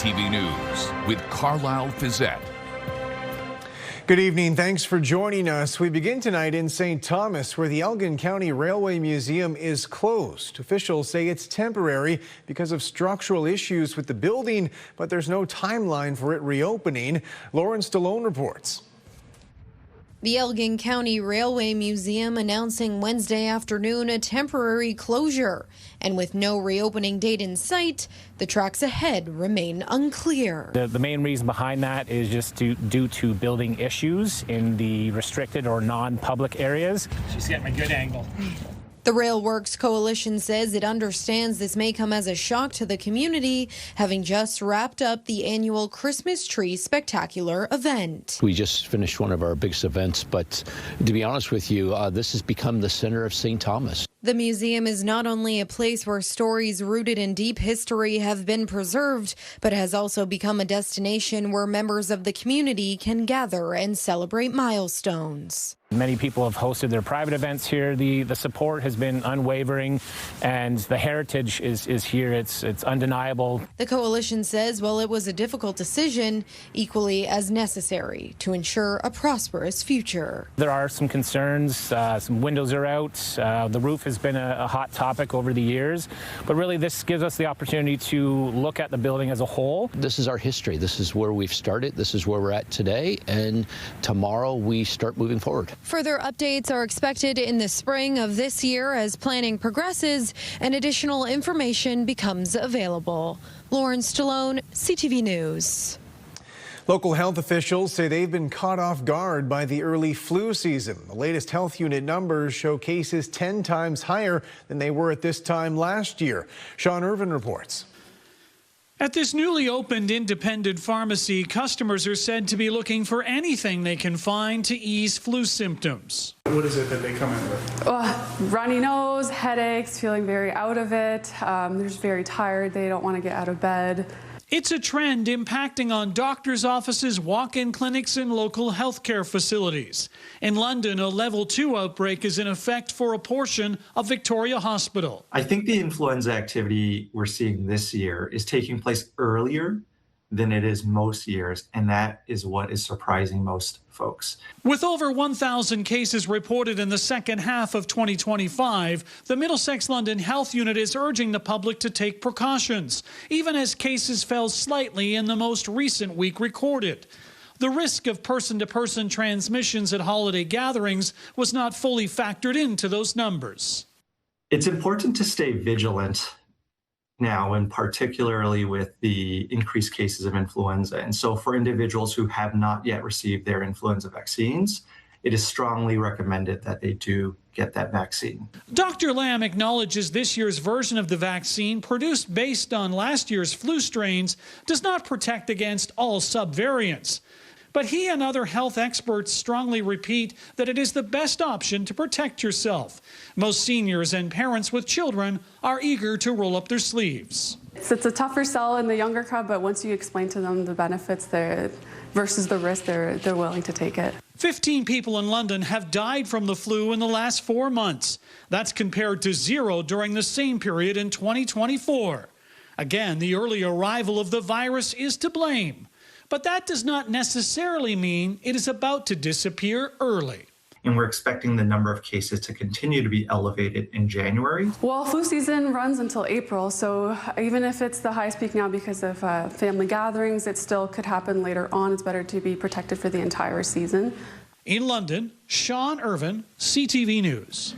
CTV News with Carlyle Fiset. Good evening. Thanks for joining us. We begin tonight in St. Thomas, where the Elgin County Railway Museum is closed. Officials say it's temporary because of structural issues with the building, but there's no timeline for it reopening. Lauren Stallone reports. The Elgin County Railway Museum announcing Wednesday afternoon a temporary closure. And with no reopening date in sight, the tracks ahead remain unclear. The main reason behind that is just due to building issues in the restricted or non-public areas. She's getting a good angle. The Railworks Coalition says it understands this may come as a shock to the community, having just wrapped up the annual Christmas Tree Spectacular event. We just finished one of our biggest events, but to be honest with you, this has become the center of St. Thomas. The museum is not only a place where stories rooted in deep history have been preserved, but has also become a destination where members of the community can gather and celebrate milestones. Many people have hosted their private events here. The support has been unwavering, and the heritage is here. It's undeniable. The coalition says while it was a difficult decision, equally as necessary to ensure a prosperous future. There are some concerns. Some windows are out. The roof has been a hot topic over the years, but really this gives us the opportunity to look at the building as a whole. This is our history. This is where we've started. This is where we're at today, and tomorrow we start moving forward. Further updates are expected in the spring of this year as planning progresses and additional information becomes available. Lauren Stallone, CTV News. Local health officials say they've been caught off guard by the early flu season. The latest health unit numbers show cases 10 times higher than they were at this time last year. Sean Irvin reports. At this newly opened independent pharmacy, customers are said to be looking for anything they can find to ease flu symptoms. What is it that they come in with? Runny nose, headaches, feeling very out of it. They're just very tired. They don't want to get out of bed. It's a trend impacting on doctors' offices, walk-in clinics, and local healthcare facilities. In London, a level 2 outbreak is in effect for a portion of Victoria Hospital. I think the influenza activity we're seeing this year is taking place earlier than it is most years, and that is what is surprising most folks. With over 1,000 cases reported in the second half of 2025, the Middlesex London Health Unit is urging the public to take precautions, even as cases fell slightly in the most recent week recorded. The risk of person-to-person transmissions at holiday gatherings was not fully factored into those numbers. It's important to stay vigilant now, and particularly with the increased cases of influenza. And so for individuals who have not yet received their influenza vaccines, it is strongly recommended that they do get that vaccine. Dr. Lamb acknowledges this year's version of the vaccine, produced based on last year's flu strains, does not protect against all subvariants. But he and other health experts strongly repeat that it is the best option to protect yourself. Most seniors and parents with children are eager to roll up their sleeves. It's a tougher sell in the younger crowd, but once you explain to them the benefits versus the risk, they're willing to take it. 15 people in London have died from the flu in the last 4 months. That's compared to 0 during the same period in 2024. Again, the early arrival of the virus is to blame. But that does not necessarily mean it is about to disappear early. And we're expecting the number of cases to continue to be elevated in January. Well, flu season runs until April, so even if it's the highest peak now because of family gatherings, it still could happen later on. It's better to be protected for the entire season. In London, Sean Irvin, CTV News.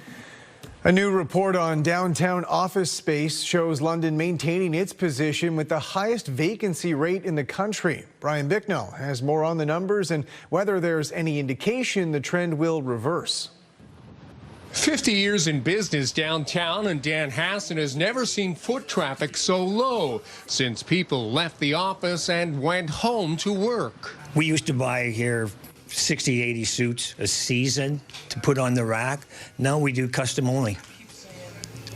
A new report on downtown office space shows London maintaining its position with the highest vacancy rate in the country. Brian Bicknell has more on the numbers and whether there's any indication the trend will reverse. 50 years in business downtown, and Dan Hassan has never seen foot traffic so low since people left the office and went home to work. We used to buy here 60, 80 suits a season to put on the rack. Now we do custom only.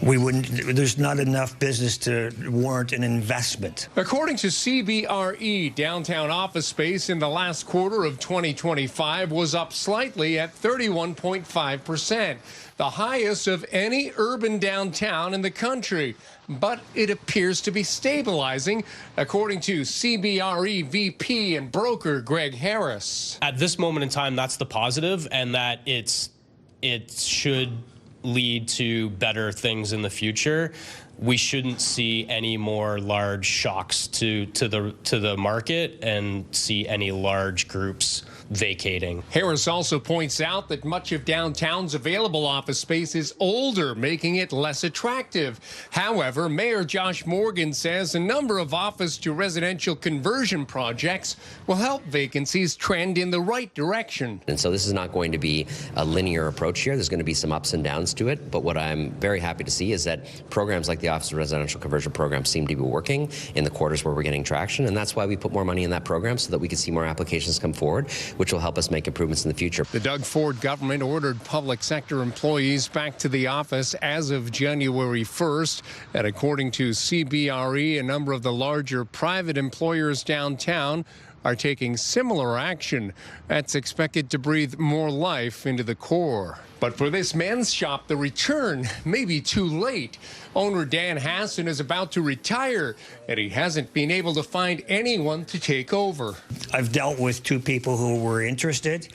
there's not enough business to warrant an investment. According to CBRE, downtown office space in the last quarter of 2025 was up slightly at 31.5%, the highest of any urban downtown in the country. But it appears to be stabilizing, according to CBRE VP and broker Greg Harris. At this moment in time, that's the positive, and that it should lead to better things in the future. We shouldn't see any more large shocks to the market and see any large groups vacating. Harris also points out that much of downtown's available office space is older, making it less attractive. However, Mayor Josh Morgan says a number of office to residential conversion projects will help vacancies trend in the right direction. And so this is not going to be a linear approach here. There's going to be some ups and downs to it. But what I'm very happy to see is that programs like the office to residential conversion program seem to be working in the quarters where we're getting traction. And that's why we put more money in that program, so that we can see more applications come forward, which will help us make improvements in the future. The Doug Ford government ordered public sector employees back to the office as of January 1st. And according to CBRE, a number of the larger private employers downtown are taking similar action. That's expected to breathe more life into the core. But for this men's shop, the return may be too late. Owner Dan Hassan is about to retire, and he hasn't been able to find anyone to take over. I've dealt with two people who were interested,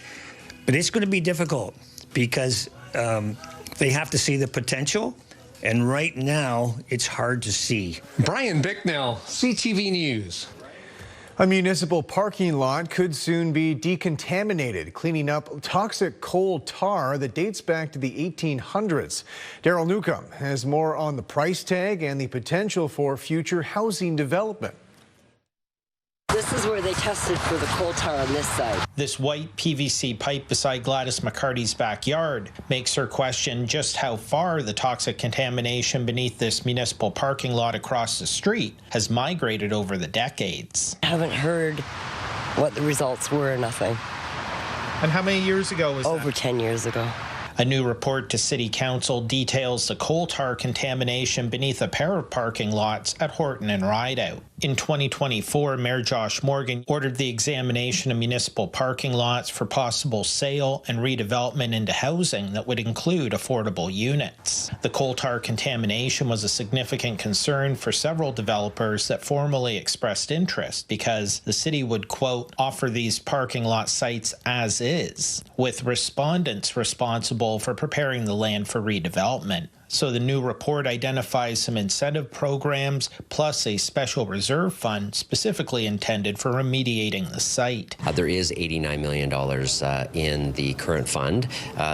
but it's going to be difficult because they have to see the potential, and right now it's hard to see. Brian Bicknell, CTV News. A municipal parking lot could soon be decontaminated, cleaning up toxic coal tar that dates back to the 1800s. Daryl Newcomb has more on the price tag and the potential for future housing development. This is where they tested for the coal tar on this side. This white PVC pipe beside Gladys McCarty's backyard makes her question just how far the toxic contamination beneath this municipal parking lot across the street has migrated over the decades. I haven't heard what the results were or nothing. And how many years ago was that? Over 10 years ago. A new report to City Council details the coal tar contamination beneath a pair of parking lots at Horton and Rideout. In 2024, Mayor Josh Morgan ordered the examination of municipal parking lots for possible sale and redevelopment into housing that would include affordable units. The coal tar contamination was a significant concern for several developers that formally expressed interest because the city would, quote, offer these parking lot sites as is, with respondents responsible for preparing the land for redevelopment. So the new report identifies some incentive programs plus a special reserve fund specifically intended for remediating the site. There is $89 million in the current fund.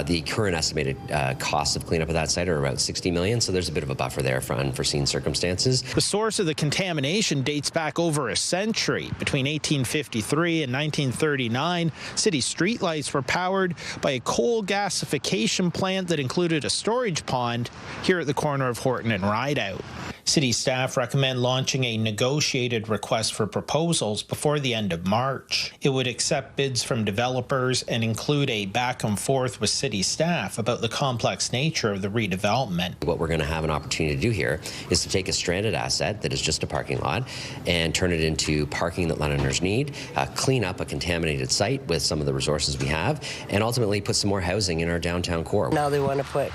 The current estimated costs of cleanup of that site are about $60 million, so there's a bit of a buffer there for unforeseen circumstances. The source of the contamination dates back over a century. Between 1853 and 1939, city streetlights were powered by a coal gasification plant that included a storage pond here at the corner of Horton and Rideout. City staff recommend launching a negotiated request for proposals before the end of March. It would accept bids from developers and include a back and forth with city staff about the complex nature of the redevelopment. What we're going to have an opportunity to do here is to take a stranded asset that is just a parking lot and turn it into parking that Londoners need, clean up a contaminated site with some of the resources we have, and ultimately put some more housing in our downtown core. Now they want to put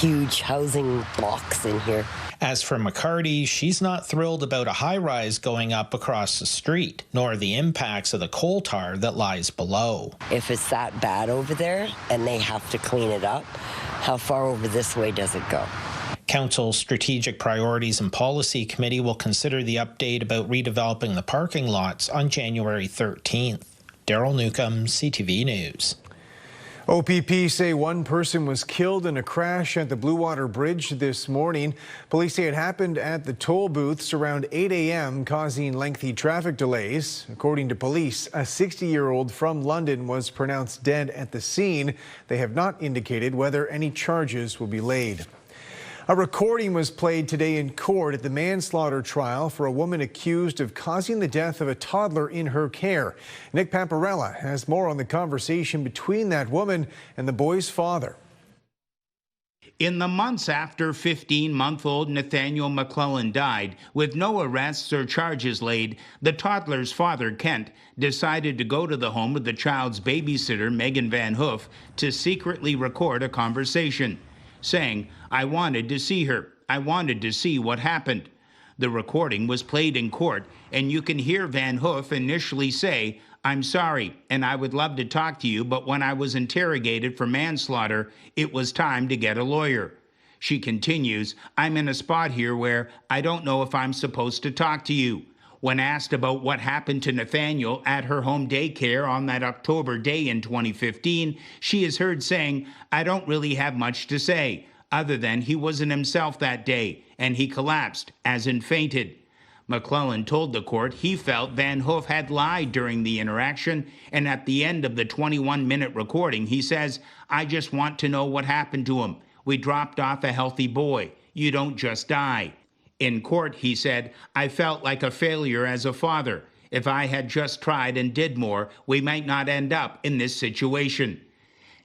huge housing blocks in here. As for McCarty, she's not thrilled about a high-rise going up across the street, nor the impacts of the coal tar that lies below. If it's that bad over there and they have to clean it up, how far over this way does it go? Council's Strategic Priorities and Policy Committee will consider the update about redeveloping the parking lots on January 13th. Daryl Newcomb, CTV News. OPP say one person was killed in a crash at the Blue Water Bridge this morning. Police say it happened at the toll booths around 8 a.m., causing lengthy traffic delays. According to police, a 60-year-old from London was pronounced dead at the scene. They have not indicated whether any charges will be laid. A recording was played today in court at the manslaughter trial for a woman accused of causing the death of a toddler in her care. Nick Paparella has more on the conversation between that woman and the boy's father. In the months after 15-month-old Nathaniel McClellan died, with no arrests or charges laid, the toddler's father, Kent, decided to go to the home of the child's babysitter, Megan Van Hoof, to secretly record a conversation, saying, "I wanted to see her. I wanted to see what happened." The recording was played in court, and you can hear Van Hoof initially say, "I'm sorry, and I would love to talk to you, but when I was interrogated for manslaughter, it was time to get a lawyer." She continues, "I'm in a spot here where I don't know if I'm supposed to talk to you." When asked about what happened to Nathaniel at her home daycare on that October day in 2015, she is heard saying, "I don't really have much to say, other than he wasn't himself that day, and he collapsed, as in fainted." McClellan told the court he felt Van Hoof had lied during the interaction, and at the end of the 21-minute recording, he says, "I just want to know what happened to him. We dropped off a healthy boy. You don't just die." In court, he said, "I felt like a failure as a father. If I had just tried and did more, we might not end up in this situation."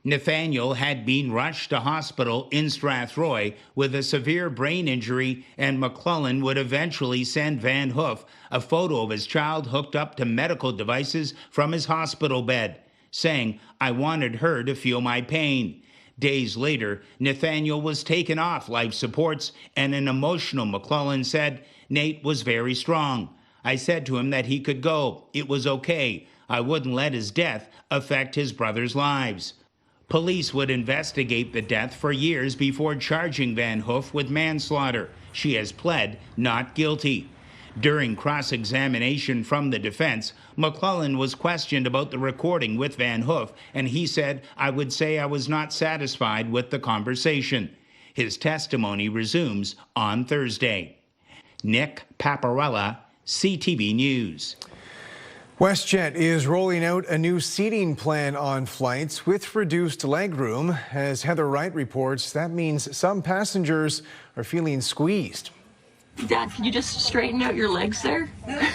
Nathaniel had been rushed to hospital in Strathroy with a severe brain injury, and McClellan would eventually send Van Hoof a photo of his child hooked up to medical devices from his hospital bed, saying, "I wanted her to feel my pain." Days later, Nathaniel was taken off life supports, and an emotional McClellan said, "Nate was very strong. I said to him that he could go. It was okay. I wouldn't let his death affect his brother's lives." Police would investigate the death for years before charging Van Hoof with manslaughter. She has pled not guilty. During cross-examination from the defense, McClellan was questioned about the recording with Van Hoof, and he said, "I would say I was not satisfied with the conversation." His testimony resumes on Thursday. Nick Paparella, CTV News. WestJet is rolling out a new seating plan on flights with reduced legroom. As Heather Wright reports, that means some passengers are feeling squeezed. Dad, can you just straighten out your legs there?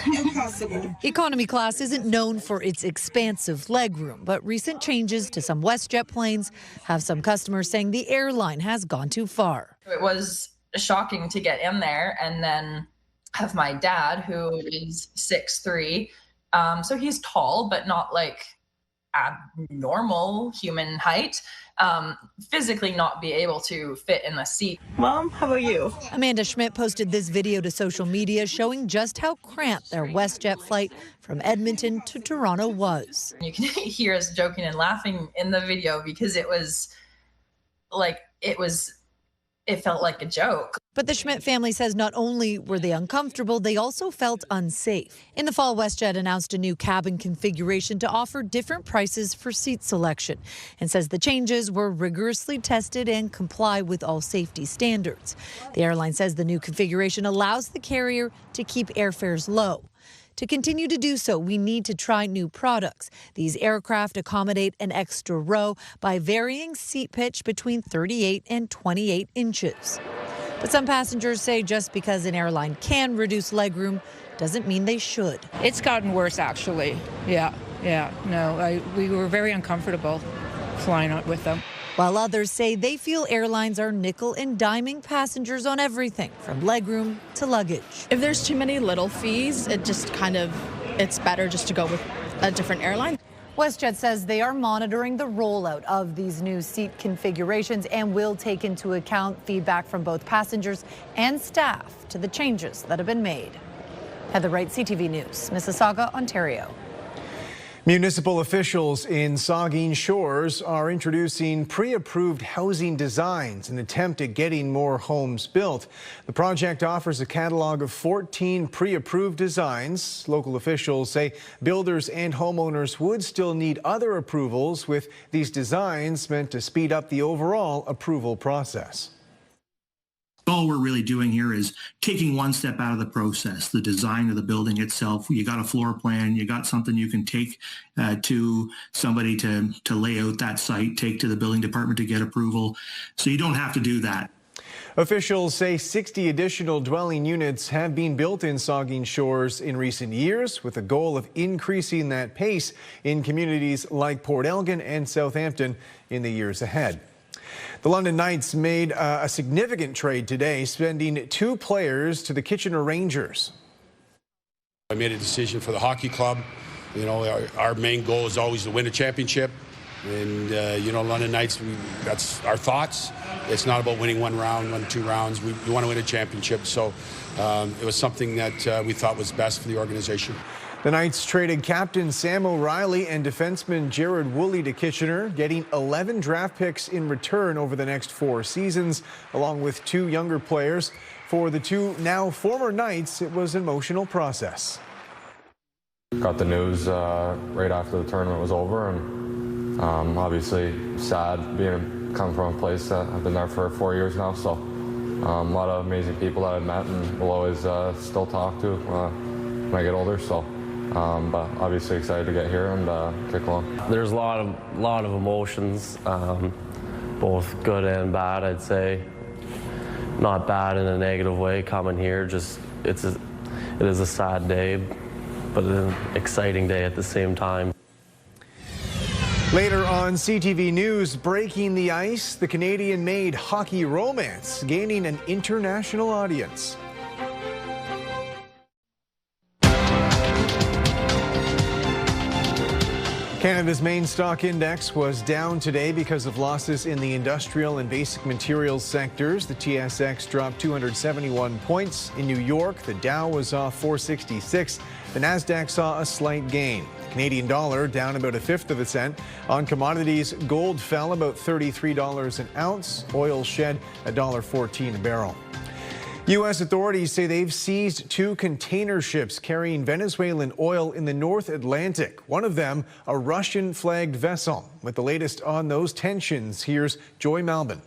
Impossible. Economy class isn't known for its expansive legroom, but recent changes to some WestJet planes have some customers saying the airline has gone too far. It was shocking to get in there and then have my dad, who is 6'3", so he's tall, but not like abnormal human height, physically not be able to fit in the seat. Mom, how about you? Amanda Schmidt posted this video to social media showing just how cramped their WestJet flight from Edmonton to Toronto was. You can hear us joking and laughing in the video because it was like, it felt like a joke. But the Schmidt family says not only were they uncomfortable, they also felt unsafe. In the fall, WestJet announced a new cabin configuration to offer different prices for seat selection and says the changes were rigorously tested and comply with all safety standards. The airline says the new configuration allows the carrier to keep airfares low. To continue to do so, we need to try new products. These aircraft accommodate an extra row by varying seat pitch between 38 and 28 inches. But some passengers say just because an airline can reduce legroom doesn't mean they should. It's gotten worse, actually. Yeah. No, we were very uncomfortable flying out with them. While others say they feel airlines are nickel and diming passengers on everything from legroom to luggage. If there's too many little fees, it's better just to go with a different airline. WestJet says they are monitoring the rollout of these new seat configurations and will take into account feedback from both passengers and staff to the changes that have been made. Heather Wright, CTV News, Mississauga, Ontario. Municipal officials in Saugeen Shores are introducing pre-approved housing designs in an attempt at getting more homes built. The project offers a catalog of 14 pre-approved designs. Local officials say builders and homeowners would still need other approvals, with these designs meant to speed up the overall approval process. All we're really doing here is taking one step out of the process, the design of the building itself. You got a floor plan, you got something you can take to somebody to lay out that site, take to the building department to get approval. So you don't have to do that. Officials say 60 additional dwelling units have been built in Saugeen Shores in recent years, with a goal of increasing that pace in communities like Port Elgin and Southampton in the years ahead. The London Knights made a significant trade today, sending 2 players to the Kitchener Rangers. I made a decision for the hockey club. You know, our main goal is always to win a championship. And, you know, London Knights, that's our thoughts. It's not about winning 1 round, 1, 2 rounds. We want to win a championship. So it was something that we thought was best for the organization. The Knights traded captain Sam O'Reilly and defenseman Jared Woolley to Kitchener, getting 11 draft picks in return over the next 4 seasons, along with 2 younger players. For the 2 now former Knights, it was an emotional process. Got the news right after the tournament was over, and obviously sad coming from a place that I've been there for 4 years now. So a lot of amazing people that I've met and will always still talk to when I get older. So. But obviously excited to get here and kick along. There's a lot of emotions, both good and bad. I'd say not bad in a negative way. Coming here, it is a sad day, but an exciting day at the same time. Later on CTV News, breaking the ice, the Canadian-made hockey romance gaining an international audience. Canada's main stock index was down today because of losses in the industrial and basic materials sectors. The TSX dropped 271 points. In New York, the Dow was off 466. The Nasdaq saw a slight gain. The Canadian dollar down about 1/5 of a cent. On commodities, gold fell about $33 an ounce. Oil shed $1.14 a barrel. U.S. authorities say they've seized 2 container ships carrying Venezuelan oil in the North Atlantic. One of them, a Russian-flagged vessel. With the latest on those tensions, here's Joy Malbon.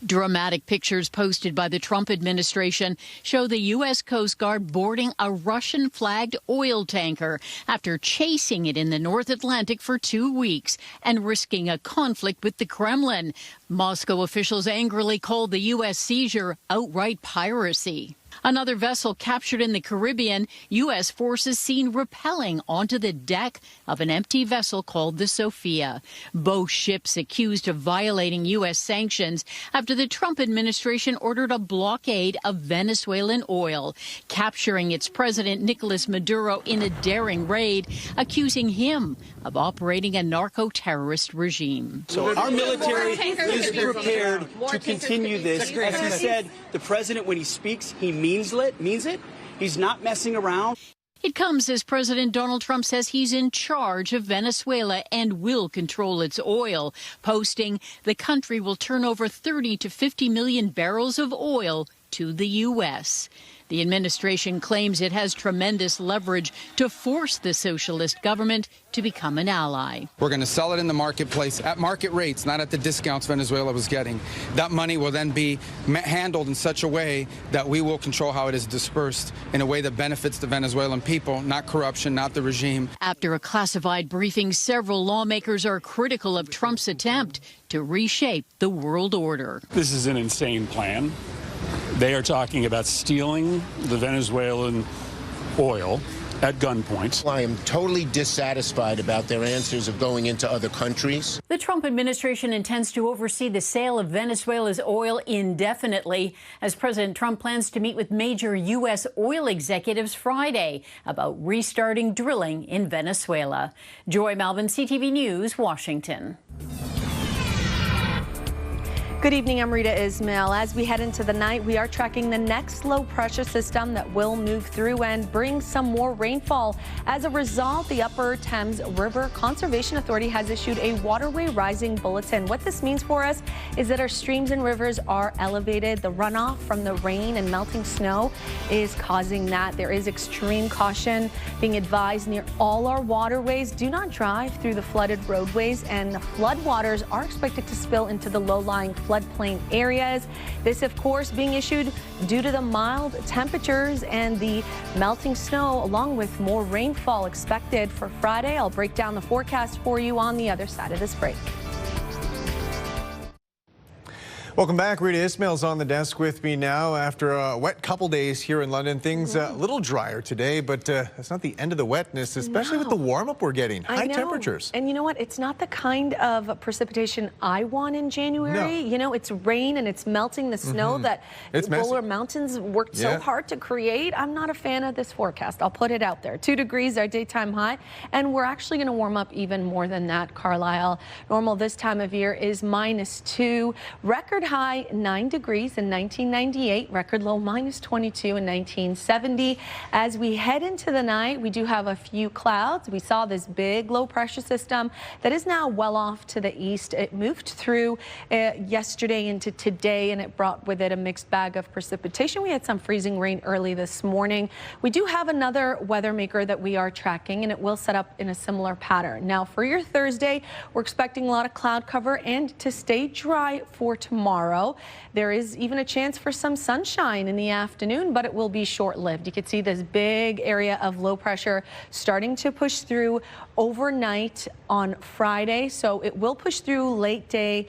Dramatic pictures posted by the Trump administration show the U.S. Coast Guard boarding a Russian-flagged oil tanker after chasing it in the North Atlantic for 2 weeks and risking a conflict with the Kremlin. Moscow officials angrily called the U.S. seizure outright piracy. Another vessel captured in the Caribbean, U.S. forces seen rappelling onto the deck of an empty vessel called the Sophia. Both ships accused of violating U.S. sanctions after the Trump administration ordered a blockade of Venezuelan oil, capturing its president Nicolas Maduro in a daring raid, accusing him of operating a narco-terrorist regime. So our military is prepared to continue this. As he said, the president, when he speaks, he means it. He's not messing around. It comes as President Donald Trump says he's in charge of Venezuela and will control its oil, posting the country will turn over 30 to 50 million barrels of oil to the U.S. The administration claims it has tremendous leverage to force the socialist government to become an ally. We're going to sell it in the marketplace at market rates, not at the discounts Venezuela was getting. That money will then be handled in such a way that we will control how it is dispersed in a way that benefits the Venezuelan people, not corruption, not the regime. After a classified briefing, several lawmakers are critical of Trump's attempt to reshape the world order. This is an insane plan. They are talking about stealing the Venezuelan oil at gunpoint. I am totally dissatisfied about their answers of going into other countries. The Trump administration intends to oversee the sale of Venezuela's oil indefinitely, as President Trump plans to meet with major U.S. oil executives Friday about restarting drilling in Venezuela. Joy Malbon, CTV News, Washington. Good evening, I'm Rita Ismail. As we head into the night, we are tracking the next low pressure system that will move through and bring some more rainfall. As a result, the Upper Thames River Conservation Authority has issued a waterway rising bulletin. What this means for us is that our streams and rivers are elevated. The runoff from the rain and melting snow is causing that. There is extreme caution being advised near all our waterways. Do not drive through the flooded roadways, and the floodwaters are expected to spill into the low-lying floodplain areas. This, of course, being issued due to the mild temperatures and the melting snow, along with more rainfall expected for Friday. I'll break down the forecast for you on the other side of this break. Welcome back. Rita Ismail's on the desk with me now. After a wet couple days here in London, things a little drier today, but it's not the end of the wetness, especially with the warm-up we're getting. High temperatures. And you know what? It's not the kind of precipitation I want in January. No. You know, it's rain and it's melting the snow that the polar mountains worked so hard to create. I'm not a fan of this forecast. I'll put it out there. 2 degrees our daytime high, and we're actually going to warm up even more than that. Carlyle, normal this time of year is -2. Record high 9 degrees in 1998, record low -22 in 1970. As we head into the night, we do have a few clouds. We saw this big low pressure system that is now well off to the east. It moved through yesterday into today, and it brought with it a mixed bag of precipitation. We had some freezing rain early this morning. We do have another weather maker that we are tracking, and it will set up in a similar pattern. Now for your Thursday, we're expecting a lot of cloud cover and to stay dry for tomorrow. There is even a chance for some sunshine in the afternoon, but it will be short-lived. You can see this big area of low pressure starting to push through overnight on Friday. So it will push through late day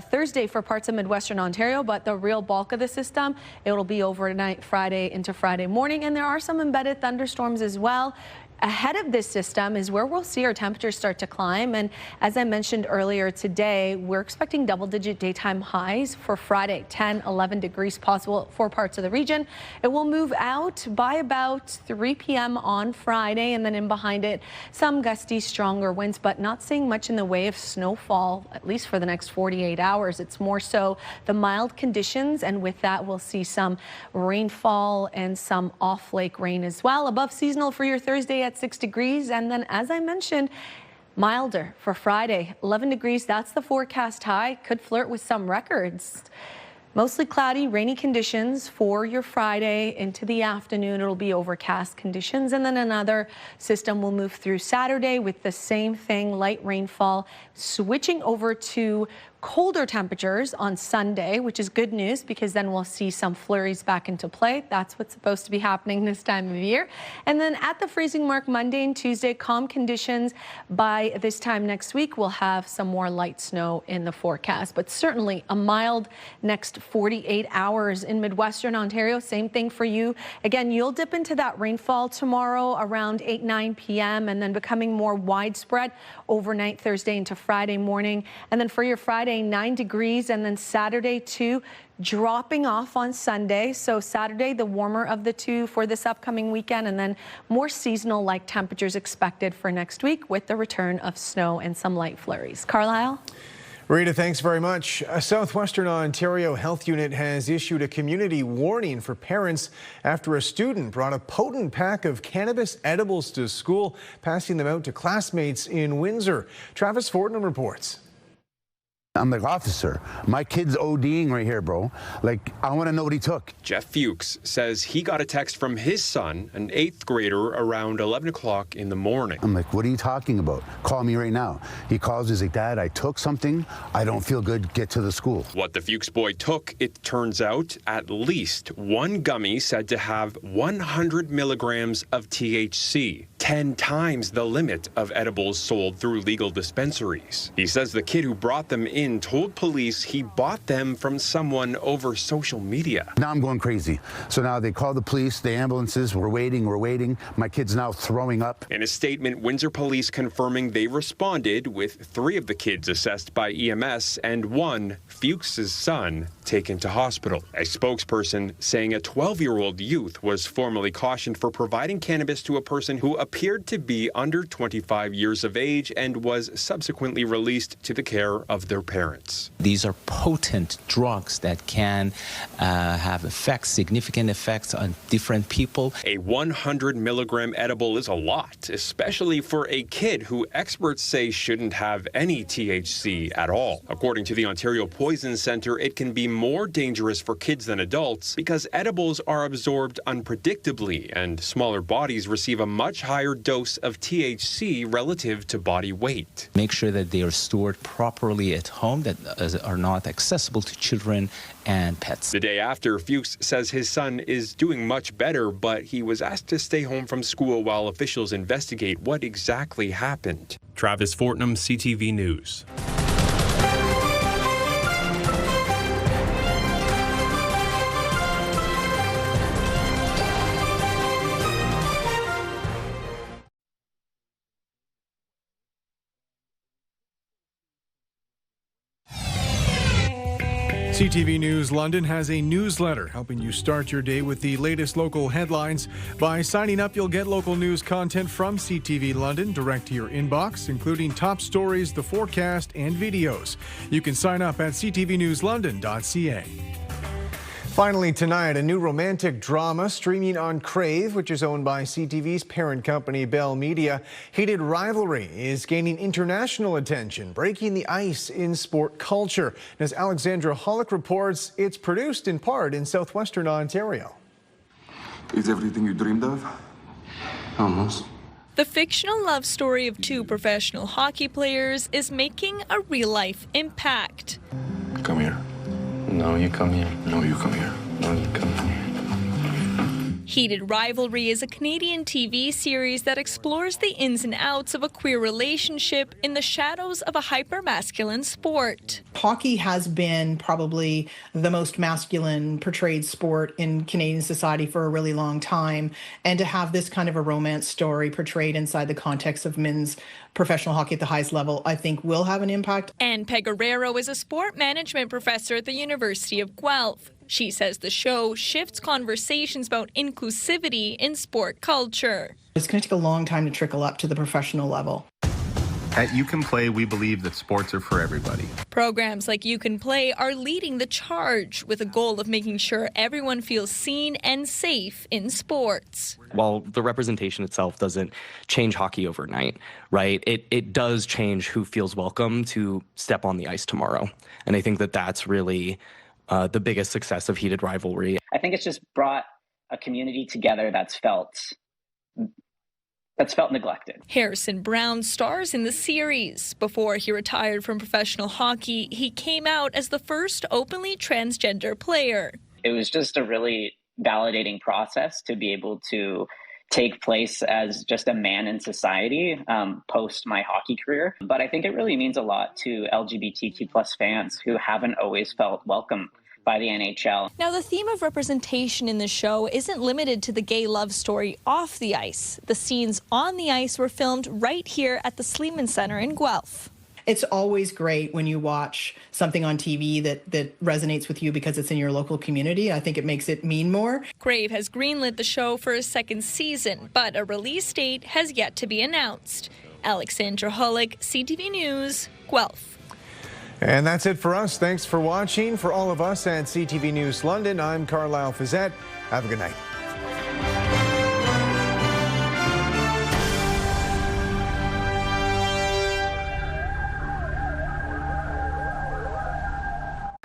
Thursday for parts of Midwestern Ontario, but the real bulk of the system, it will be overnight Friday into Friday morning. And there are some embedded thunderstorms as well. Ahead of this system is where we'll see our temperatures start to climb. And as I mentioned earlier today, we're expecting double-digit daytime highs for Friday, 10, 11 degrees possible for parts of the region. It will move out by about 3 p.m. on Friday, and then in behind it, some gusty, stronger winds, but not seeing much in the way of snowfall, at least for the next 48 hours. It's more so the mild conditions, and with that, we'll see some rainfall and some off-lake rain as well. Above seasonal for your Thursday at 6 degrees, and then as I mentioned, milder for Friday, 11 degrees. That's the forecast high. Could flirt with some records. Mostly cloudy, rainy conditions for your Friday into the afternoon. It'll be overcast conditions, and then another system will move through Saturday with the same thing, light rainfall, switching over to colder temperatures on Sunday, which is good news because then we'll see some flurries back into play. That's what's supposed to be happening this time of year. And then at the freezing mark Monday and Tuesday, calm conditions. By this time next week, we'll have some more light snow in the forecast, but certainly a mild next 48 hours in Midwestern Ontario. Same thing for you. Again, you'll dip into that rainfall tomorrow around 8, 9 p.m. and then becoming more widespread overnight Thursday into Friday morning. And then for your Friday, 9 degrees, and then Saturday too, dropping off on Sunday. So Saturday, the warmer of the two for this upcoming weekend, and then more seasonal-like temperatures expected for next week with the return of snow and some light flurries. Carlyle? Rita, thanks very much. A Southwestern Ontario health unit has issued a community warning for parents after a student brought a potent pack of cannabis edibles to school, passing them out to classmates in Windsor. Travis Fortnum reports. I'm like, officer, my kid's ODing right here, bro. Like, I want to know what he took. Jeff Fuchs says he got a text from his son, an 8th grader, around 11 o'clock in the morning. I'm like, what are you talking about? Call me right now. He calls, he's like, Dad, I took something. I don't feel good. Get to the school. What the Fuchs boy took, it turns out, at least one gummy said to have 100 milligrams of THC, 10 times the limit of edibles sold through legal dispensaries. He says the kid who brought them in told police he bought them from someone over social media. Now I'm going crazy. So now they call the police, the ambulances, we're waiting. My kid's now throwing up. In a statement, Windsor police confirming they responded with 3 of the kids assessed by EMS and 1, Fuchs' son, taken to hospital. A spokesperson saying a 12-year-old youth was formally cautioned for providing cannabis to a person who appeared to be under 25 years of age and was subsequently released to the care of their parents. These are potent drugs that can have significant effects on different people. A 100 milligram edible is a lot, especially for a kid who experts say shouldn't have any THC at all. According to the Ontario Poison Centre, it can be more dangerous for kids than adults because edibles are absorbed unpredictably and smaller bodies receive a much higher dose of THC relative to body weight. Make sure that they are stored properly at home, that are not accessible to children and pets. The day after, Fuchs says his son is doing much better, but he was asked to stay home from school while officials investigate what exactly happened. Travis Fortnum, CTV News. CTV News London has a newsletter helping you start your day with the latest local headlines. By signing up, you'll get local news content from CTV London direct to your inbox, including top stories, the forecast, and videos. You can sign up at ctvnewslondon.ca. Finally tonight, a new romantic drama streaming on Crave, which is owned by CTV's parent company, Bell Media. Heated Rivalry is gaining international attention, breaking the ice in sport culture. As Alexandra Hollick reports, it's produced in part in southwestern Ontario. Is everything you dreamed of? Almost. The fictional love story of two professional hockey players is making a real-life impact. Come here. No, you come here. No, you come here. No, you come here. Heated Rivalry is a Canadian TV series that explores the ins and outs of a queer relationship in the shadows of a hyper-masculine sport. Hockey has been probably the most masculine portrayed sport in Canadian society for a really long time. And to have this kind of a romance story portrayed inside the context of men's professional hockey at the highest level, I think will have an impact. Anne Peguerrero is a sport management professor at the University of Guelph. She says the show shifts conversations about inclusivity in sport culture. It's going to take a long time to trickle up to the professional level. At You Can Play, we believe that sports are for everybody. Programs like You Can Play are leading the charge with a goal of making sure everyone feels seen and safe in sports. While the representation itself doesn't change hockey overnight, right, it does change who feels welcome to step on the ice tomorrow. And I think that that's really the biggest success of Heated Rivalry. I think it's just brought a community together that's felt neglected. Harrison Brown stars in the series. Before he retired from professional hockey, he came out as the first openly transgender player. It was just a really validating process to be able to take place as just a man in society post my hockey career. But I think it really means a lot to LGBTQ plus fans who haven't always felt welcome by the NHL. Now, the theme of representation in the show isn't limited to the gay love story off the ice. The scenes on the ice were filmed right here at the Sleeman Center in Guelph. It's always great when you watch something on TV that resonates with you because it's in your local community. I think it makes it mean more. Crave has greenlit the show for a second season, but a release date has yet to be announced. Alexandra Hollick, CTV News, Guelph. And that's it for us. Thanks for watching. For all of us at CTV News London, I'm Carlyle Fiset. Have a good night.